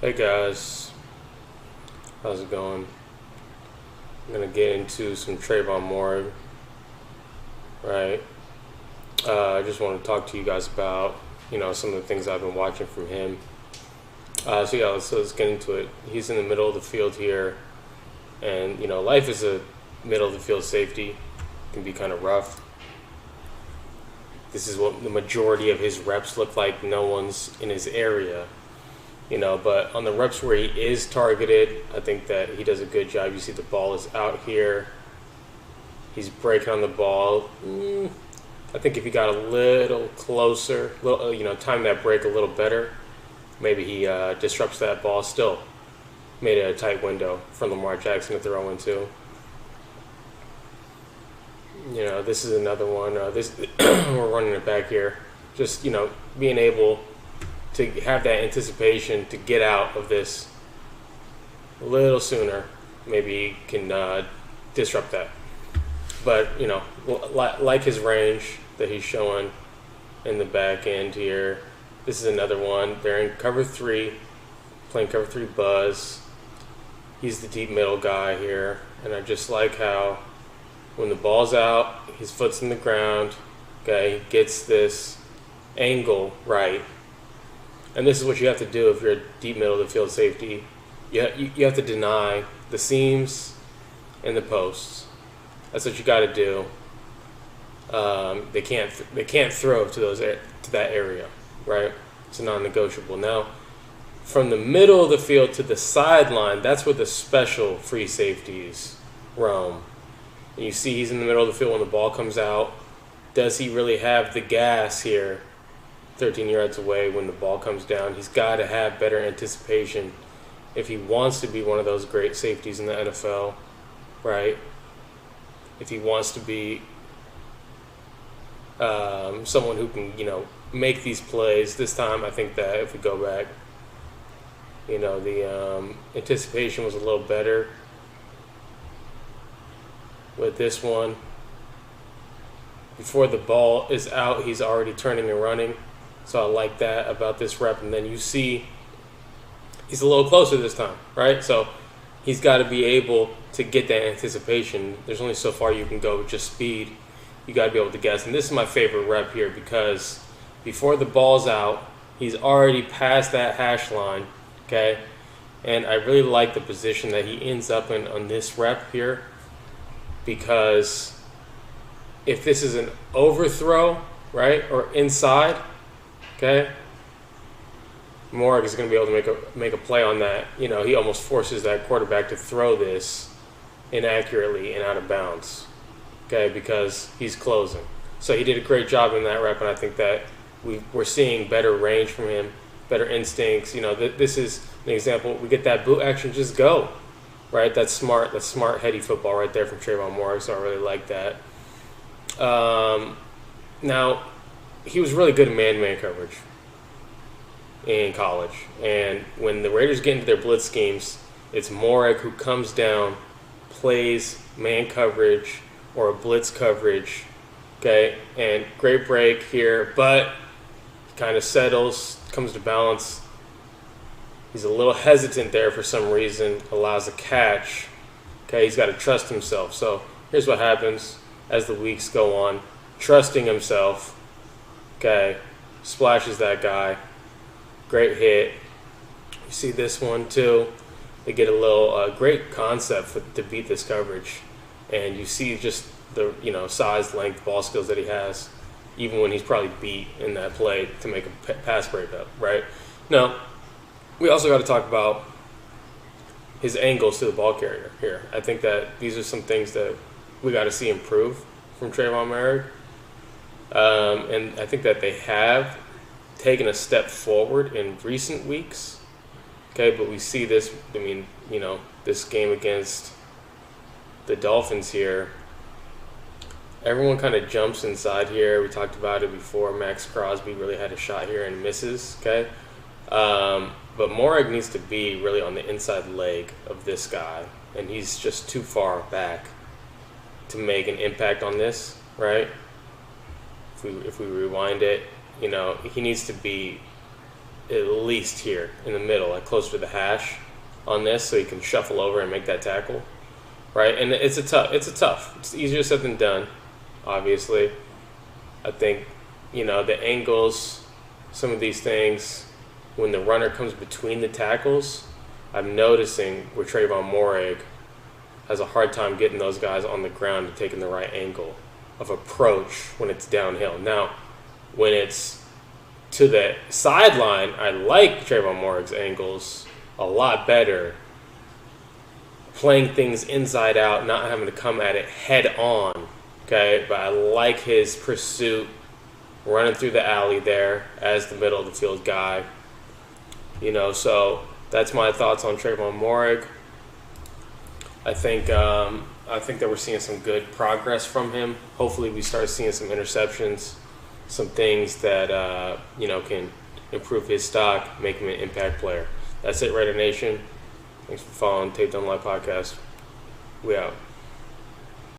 Hey guys, how's it going? I'm gonna get into some Trevon Moehrig, right? I just want to talk to you guys about, some of the things I've been watching from him. So let's get into it. He's in the middle of the field here, and life is a middle of the field safety. It can be kind of rough. This is what the majority of his reps look like. No one's in his area. But on the reps where he is targeted, I think that he does a good job. You see the ball is out here. He's breaking on the ball. I think if he got a little closer, time that break a little better, maybe he disrupts that ball. Still made it a tight window for Lamar Jackson to throw into. This is another one. We're running it back here. Just, being able to have that anticipation to get out of this a little sooner, maybe can disrupt that. But like his range that he's showing in the back end here. This is another one. They're in cover 3, playing cover 3 buzz. He's the deep middle guy here, and I just like how when the ball's out, his foot's in the ground. Okay, he gets this angle right. And this is what you have to do if you're a deep middle of the field safety. You have to deny the seams and the posts. That's what you got to do. They can't throw to that area, right? It's a non-negotiable. Now, from the middle of the field to the sideline, that's where the special free safeties roam. And you see he's in the middle of the field when the ball comes out. Does he really have the gas here? 13 yards away when the ball comes down. He's got to have better anticipation if he wants to be one of those great safeties in the NFL, right? If he wants to be someone who can, make these plays. This time, I think that if we go back, the anticipation was a little better with this one. Before the ball is out, he's already turning and running. So I like that about this rep. And then you see he's a little closer this time, right? So he's got to be able to get that anticipation. There's only so far you can go with just speed. You got to be able to guess. And this is my favorite rep here because before the ball's out, he's already past that hash line, okay? And I really like the position that he ends up in on this rep here because if this is an overthrow, right, or inside, okay, Moehrig is going to be able to make a play on that. He almost forces that quarterback to throw this inaccurately and out of bounds, okay, because he's closing. So he did a great job in that rep, and I think that we're seeing better range from him, better instincts. This is an example. We get that boot action, just go, right? That's smart, heady football right there from Trevon Moehrig, so I really like that. Now, he was really good in man-to-man coverage in college. And when the Raiders get into their blitz schemes, it's Moehrig who comes down, plays man coverage or a blitz coverage, okay? And great break here, but kind of settles, comes to balance. He's a little hesitant there for some reason, allows a catch. Okay, he's got to trust himself. So here's what happens as the weeks go on. Trusting himself, okay, splashes that guy. Great hit. You see this one too. They get a little great concept to beat this coverage, and you see just the size, length, ball skills that he has, even when he's probably beat in that play to make a pass breakup, right? Now, we also got to talk about his angles to the ball carrier here. I think that these are some things that we got to see improve from Trevon Moehrig. And I think that they have taken a step forward in recent weeks. Okay, but we see this, this game against the Dolphins here. Everyone kind of jumps inside here. We talked about it before. Max Crosby really had a shot here and misses, okay? But Moehrig needs to be really on the inside leg of this guy, and he's just too far back to make an impact on this, right? If we rewind it, he needs to be at least here in the middle, like closer to the hash on this, so he can shuffle over and make that tackle, right? And it's tough. It's easier said than done, obviously. I think, the angles, some of these things, when the runner comes between the tackles, I'm noticing where Trevon Moehrig has a hard time getting those guys on the ground and taking the right angle of approach when it's downhill. Now, when it's to the sideline, I like Trevon Moehrig's angles a lot better. Playing things inside out, not having to come at it head on, okay? But I like his pursuit, running through the alley there as the middle of the field guy. So that's my thoughts on Trevon Moehrig. I think that we're seeing some good progress from him. Hopefully we start seeing some interceptions, some things that can improve his stock, make him an impact player. That's it, Raider Nation. Thanks for following Tape Done Live Podcast. We out.